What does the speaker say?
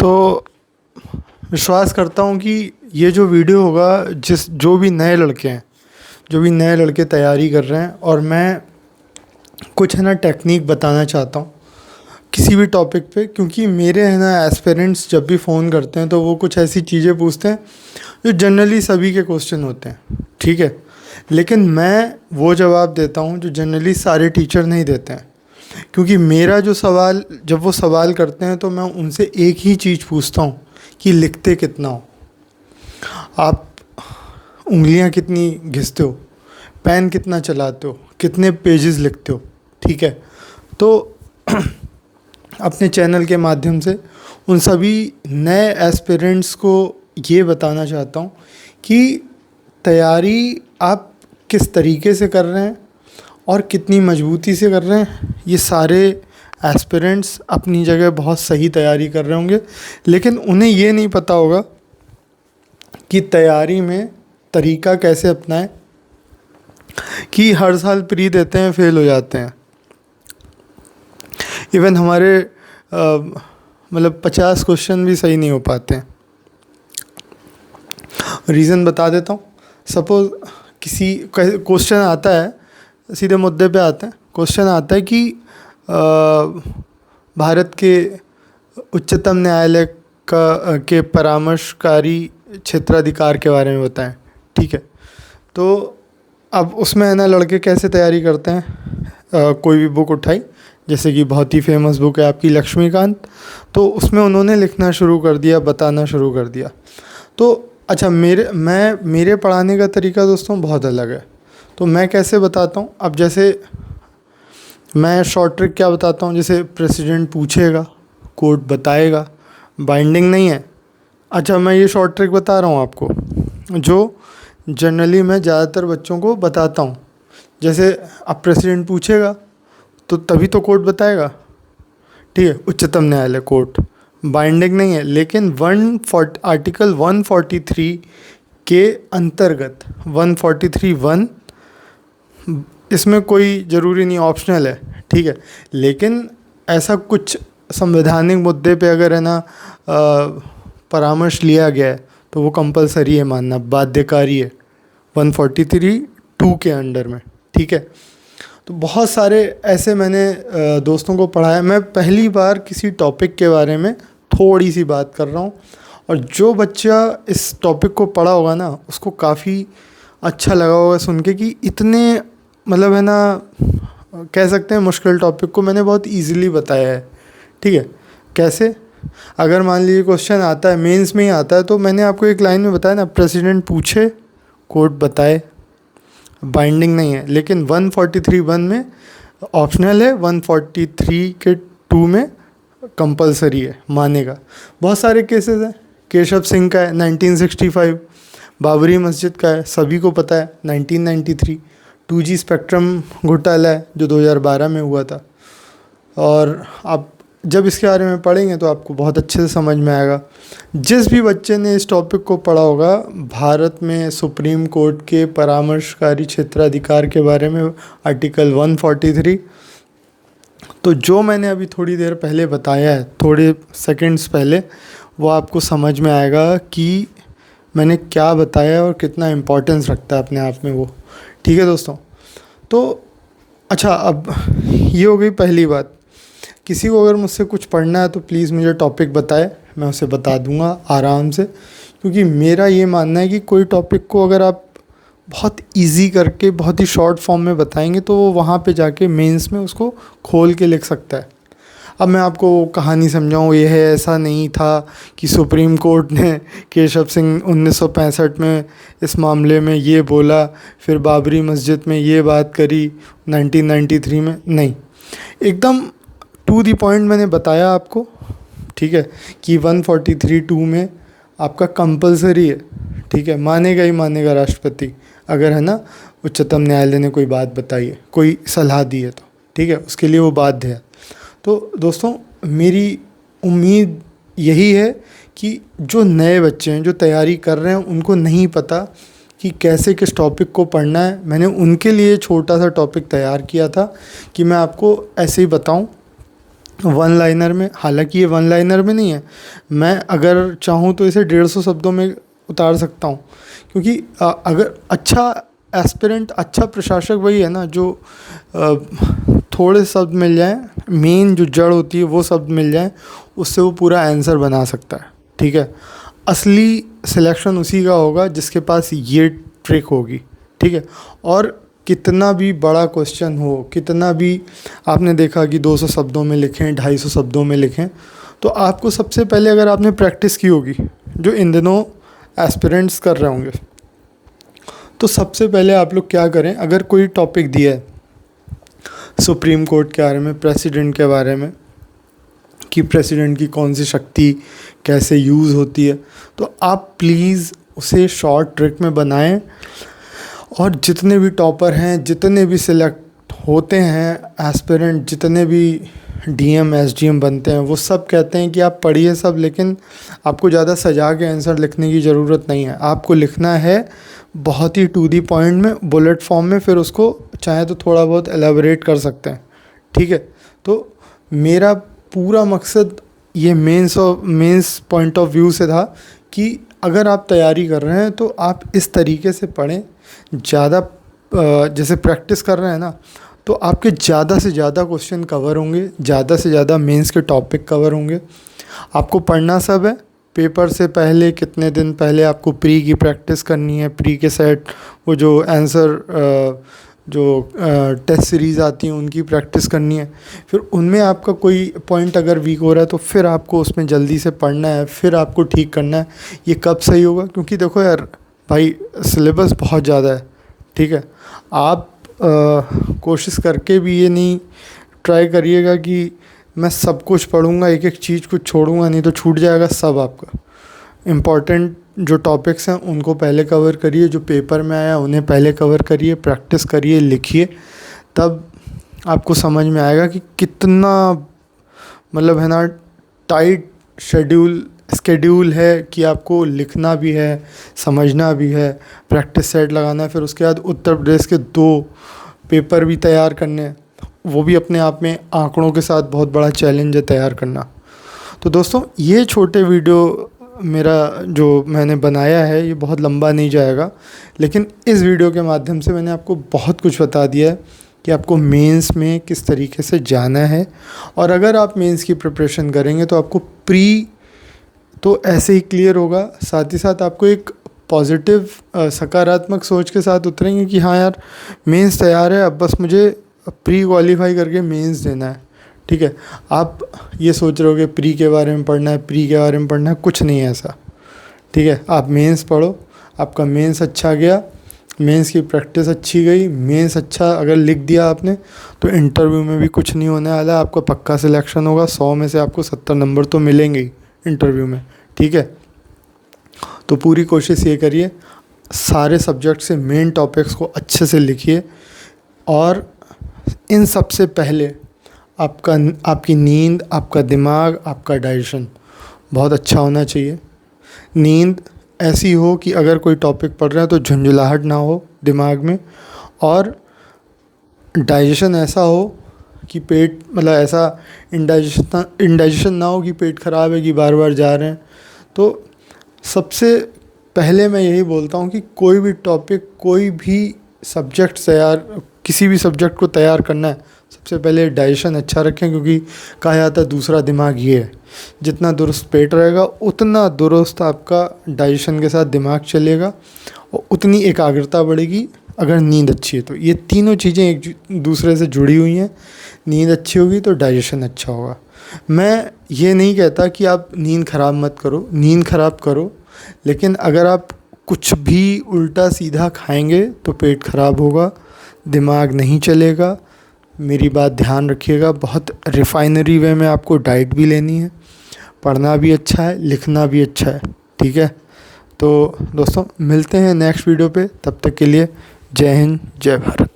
तो विश्वास करता हूँ कि ये जो वीडियो होगा जो भी नए लड़के हैं, जो भी नए लड़के तैयारी कर रहे हैं, और मैं कुछ है ना टेक्निक बताना चाहता हूँ किसी भी टॉपिक पे, क्योंकि मेरे है ना एस्पिरेंट्स जब भी फ़ोन करते हैं तो वो कुछ ऐसी चीज़ें पूछते हैं जो जनरली सभी के क्वेश्चन होते हैं, ठीक है। लेकिन मैं वो जवाब देता हूँ जो जनरली सारे टीचर नहीं देते हैं, क्योंकि मेरा जो सवाल, जब वो सवाल करते हैं तो मैं उनसे एक ही चीज़ पूछता हूँ कि लिखते कितना हो, आप उंगलियाँ कितनी घिसते हो, पेन कितना चलाते हो, कितने पेजेस लिखते हो, ठीक है। तो अपने चैनल के माध्यम से उन सभी नए एस्पिरेंट्स को ये बताना चाहता हूँ कि तैयारी आप किस तरीके से कर रहे हैं और कितनी मजबूती से कर रहे हैं। ये सारे एस्पिरेंट्स अपनी जगह बहुत सही तैयारी कर रहे होंगे, लेकिन उन्हें ये नहीं पता होगा कि तैयारी में तरीका कैसे अपनाएं, कि हर साल प्री देते हैं, फेल हो जाते हैं। इवन हमारे मतलब 50 क्वेश्चन भी सही नहीं हो पाते हैं। रीज़न बता देता हूँ। सपोज़ किसी क्वेश्चन आता है, सीधे मुद्दे पे आते हैं। क्वेश्चन आता है कि भारत के उच्चतम न्यायालय के परामर्शकारी क्षेत्राधिकार के बारे में बताएं, ठीक है। तो अब उसमें है ना लड़के कैसे तैयारी करते हैं, कोई भी बुक उठाई, जैसे कि बहुत ही फेमस बुक है आपकी लक्ष्मीकांत, तो उसमें उन्होंने लिखना शुरू कर दिया, बताना शुरू कर दिया। तो अच्छा, मेरे पढ़ाने का तरीका दोस्तों बहुत अलग है। तो मैं कैसे बताता हूँ, अब जैसे मैं शॉर्ट ट्रिक क्या बताता हूँ, जैसे प्रेसिडेंट पूछेगा, कोर्ट बताएगा, बाइंडिंग नहीं है। अच्छा, मैं ये शॉर्ट ट्रिक बता रहा हूँ आपको जो जनरली मैं ज़्यादातर बच्चों को बताता हूँ। जैसे अब प्रेसिडेंट पूछेगा तो तभी तो कोर्ट बताएगा, ठीक है। उच्चतम न्यायालय, कोर्ट, बाइंडिंग नहीं है, लेकिन आर्टिकल 143 के अंतर्गत 143(1), इसमें कोई ज़रूरी नहीं, ऑप्शनल है, ठीक है। लेकिन ऐसा कुछ संवैधानिक मुद्दे पे अगर है ना परामर्श लिया गया है तो वो कंपलसरी है मानना, बाध्यकारी है 143(2) के अंडर में, ठीक है। तो बहुत सारे ऐसे मैंने दोस्तों को पढ़ाया। मैं पहली बार किसी टॉपिक के बारे में थोड़ी सी बात कर रहा हूँ, और जो बच्चा इस टॉपिक को पढ़ा होगा ना उसको काफ़ी अच्छा लगा होगा सुन के कि इतने मतलब है ना, कह सकते हैं मुश्किल टॉपिक को मैंने बहुत इजीली बताया है, ठीक है। कैसे, अगर मान लीजिए क्वेश्चन आता है, मेंस में ही आता है, तो मैंने आपको एक लाइन में बताया ना, प्रेसिडेंट पूछे, कोर्ट बताए, बाइंडिंग नहीं है। लेकिन 143(1) में ऑप्शनल है, 143(2) में कंपलसरी है, मानेगा। बहुत सारे केसेस हैं। केशव सिंह का है 1965, बाबरी मस्जिद का है, सभी को पता है 1993, 2G स्पेक्ट्रम घोटाला है जो 2012 में हुआ था। और आप जब इसके बारे में पढ़ेंगे तो आपको बहुत अच्छे से समझ में आएगा। जिस भी बच्चे ने इस टॉपिक को पढ़ा होगा, भारत में सुप्रीम कोर्ट के परामर्शकारी क्षेत्राधिकार के बारे में आर्टिकल 143, तो जो मैंने अभी थोड़ी देर पहले बताया है, थोड़े सेकंड्स पहले, वो आपको समझ में आएगा कि मैंने क्या बताया और कितना इम्पोर्टेंस रखता है अपने आप में वो, ठीक है दोस्तों। तो अच्छा, अब ये हो गई पहली बात। किसी को अगर मुझसे कुछ पढ़ना है तो प्लीज़ मुझे टॉपिक बताए, मैं उसे बता दूंगा आराम से, क्योंकि मेरा ये मानना है कि कोई टॉपिक को अगर आप बहुत इजी करके बहुत ही शॉर्ट फॉर्म में बताएंगे तो वो वहाँ पे जाके मेंस में उसको खोल के लिख सकता है। अब मैं आपको कहानी समझाऊँ, ये है ऐसा नहीं था कि सुप्रीम कोर्ट ने केशव सिंह 1965 में इस मामले में ये बोला, फिर बाबरी मस्जिद में ये बात करी 1993 में, नहीं, एकदम टू दी पॉइंट मैंने बताया आपको, ठीक है, कि 143(2) में आपका कंपलसरी है, ठीक है, मानेगा ही मानेगा राष्ट्रपति, अगर है ना उच्चतम न्यायालय ने कोई बात बताई है, कोई सलाह दी है तो, ठीक है, उसके लिए वो बाध्य है। तो दोस्तों, मेरी उम्मीद यही है कि जो नए बच्चे हैं, जो तैयारी कर रहे हैं, उनको नहीं पता कि कैसे किस टॉपिक को पढ़ना है। मैंने उनके लिए छोटा सा टॉपिक तैयार किया था कि मैं आपको ऐसे ही बताऊं वन लाइनर में, हालांकि ये वन लाइनर में नहीं है, मैं अगर चाहूँ तो इसे 150 शब्दों में उतार सकता हूँ। क्योंकि अगर अच्छा एस्पिरेंट, अच्छा प्रशासक वही है ना जो थोड़े शब्द मिल जाएं, मेन जो जड़ होती है वो शब्द मिल जाएं, उससे वो पूरा आंसर बना सकता है। ठीक है, असली सिलेक्शन उसी का होगा जिसके पास ये ट्रिक होगी। ठीक है, और कितना भी बड़ा क्वेश्चन हो, कितना भी आपने देखा कि 200 शब्दों में लिखें, 250 शब्दों में लिखें, तो आपको सबसे पहले अगर आपने प्रैक्टिस की होगी, जो इन दिनों एस्पिरेंट्स कर रहे होंगे, तो सबसे पहले आप लोग क्या करें, अगर कोई टॉपिक दिया है सुप्रीम कोर्ट के बारे में, प्रेसिडेंट के बारे में, कि प्रेसिडेंट की कौन सी शक्ति कैसे यूज़ होती है, तो आप प्लीज़ उसे शॉर्ट ट्रिक में बनाएं। और जितने भी टॉपर हैं, जितने भी सिलेक्ट होते हैं एस्पिरेंट, जितने भी डीएम एसडीएम बनते हैं, वो सब कहते हैं कि आप पढ़िए सब, लेकिन आपको ज़्यादा सजा के आंसर लिखने की ज़रूरत नहीं है। आपको लिखना है बहुत ही टू दी पॉइंट में, बुलेट फॉर्म में, फिर उसको चाहे तो थोड़ा बहुत एलेबोरेट कर सकते हैं। ठीक है, तो मेरा पूरा मकसद ये मेंस पॉइंट ऑफ व्यू से था कि अगर आप तैयारी कर रहे हैं तो आप इस तरीके से पढ़ें, ज़्यादा जैसे प्रैक्टिस कर रहे हैं ना, तो आपके ज़्यादा से ज़्यादा क्वेश्चन कवर होंगे, ज़्यादा से ज़्यादा मेंस के टॉपिक कवर होंगे। आपको पढ़ना सब है, पेपर से पहले कितने दिन पहले आपको प्री की प्रैक्टिस करनी है, प्री के सेट, वो जो आंसर जो टेस्ट सीरीज़ आती हैं उनकी प्रैक्टिस करनी है। फिर उनमें आपका कोई पॉइंट अगर वीक हो रहा है तो फिर आपको उसमें जल्दी से पढ़ना है, फिर आपको ठीक करना है। ये कब सही होगा, क्योंकि देखो यार भाई, सिलेबस बहुत ज़्यादा है। ठीक है, आप कोशिश करके भी ये नहीं ट्राई करिएगा कि मैं सब कुछ पढ़ूंगा, एक एक चीज़ कुछ छोड़ूंगा नहीं, तो छूट जाएगा सब आपका। इम्पॉर्टेंट जो टॉपिक्स हैं उनको पहले कवर करिए, जो पेपर में आया उन्हें पहले कवर करिए, प्रैक्टिस करिए, लिखिए, तब आपको समझ में आएगा कि कितना मतलब है ना टाइट स्केड्यूल है कि आपको लिखना भी है, समझना भी है, प्रैक्टिस सेट लगाना है, फिर उसके बाद उत्तर प्रदेश के 2 पेपर भी तैयार करने हैं, वो भी अपने आप में आंकड़ों के साथ बहुत बड़ा चैलेंज है तैयार करना। तो दोस्तों, ये छोटे वीडियो मेरा जो मैंने बनाया है ये बहुत लंबा नहीं जाएगा, लेकिन इस वीडियो के माध्यम से मैंने आपको बहुत कुछ बता दिया है कि आपको मेंस में किस तरीके से जाना है। और अगर आप मेंस की प्रिपरेशन करेंगे तो आपको प्री तो ऐसे ही क्लियर होगा, साथ ही साथ आपको एक पॉजिटिव सकारात्मक सोच के साथ उतरेंगे कि हाँ यार, मेंस तैयार है, अब बस मुझे प्री क्वालिफाई करके मेंस देना है। ठीक है, आप ये सोच रहे हो कि प्री के बारे में पढ़ना है, प्री के बारे में पढ़ना है, कुछ नहीं है ऐसा। ठीक है, आप मेंस पढ़ो, आपका मेंस अच्छा गया, मेंस की प्रैक्टिस अच्छी गई, मेंस अच्छा अगर लिख दिया आपने, तो इंटरव्यू में भी कुछ नहीं होने वाला, आपका पक्का सिलेक्शन होगा। 100 में से आपको 70 नंबर तो मिलेंगे ही इंटरव्यू में। ठीक है, तो पूरी कोशिश ये करिए, सारे सब्जेक्ट से मेन टॉपिक्स को अच्छे से लिखिए, और इन सब से पहले आपकी नींद, आपका दिमाग, आपका डाइजेशन बहुत अच्छा होना चाहिए। नींद ऐसी हो कि अगर कोई टॉपिक पढ़ रहे हैं तो झुंझुलाहट ना हो दिमाग में, और डाइजेशन ऐसा हो कि पेट मतलब ऐसा इंडाइजेशन ना हो कि पेट ख़राब है कि बार बार जा रहे हैं। तो सबसे पहले मैं यही बोलता हूँ कि कोई भी टॉपिक, कोई भी सब्जेक्ट तैयार, किसी भी सब्जेक्ट को तैयार करना है, सबसे पहले डाइजेशन अच्छा रखें, क्योंकि कहा जाता है दूसरा दिमाग ये है, जितना दुरुस्त पेट रहेगा उतना दुरुस्त आपका डाइजेशन के साथ दिमाग चलेगा, और उतनी एकाग्रता बढ़ेगी अगर नींद अच्छी है तो। ये तीनों चीज़ें एक दूसरे से जुड़ी हुई हैं। नींद अच्छी होगी तो डाइजेशन अच्छा होगा। मैं ये नहीं कहता कि आप नींद ख़राब मत करो, नींद ख़राब करो, लेकिन अगर आप कुछ भी उल्टा सीधा खाएंगे तो पेट ख़राब होगा, दिमाग नहीं चलेगा। मेरी बात ध्यान रखिएगा, बहुत रिफाइनरी वे में आपको डाइट भी लेनी है, पढ़ना भी अच्छा है, लिखना भी अच्छा है। ठीक है, तो दोस्तों मिलते हैं नेक्स्ट वीडियो पे, तब तक के लिए जय हिंद, जय भारत।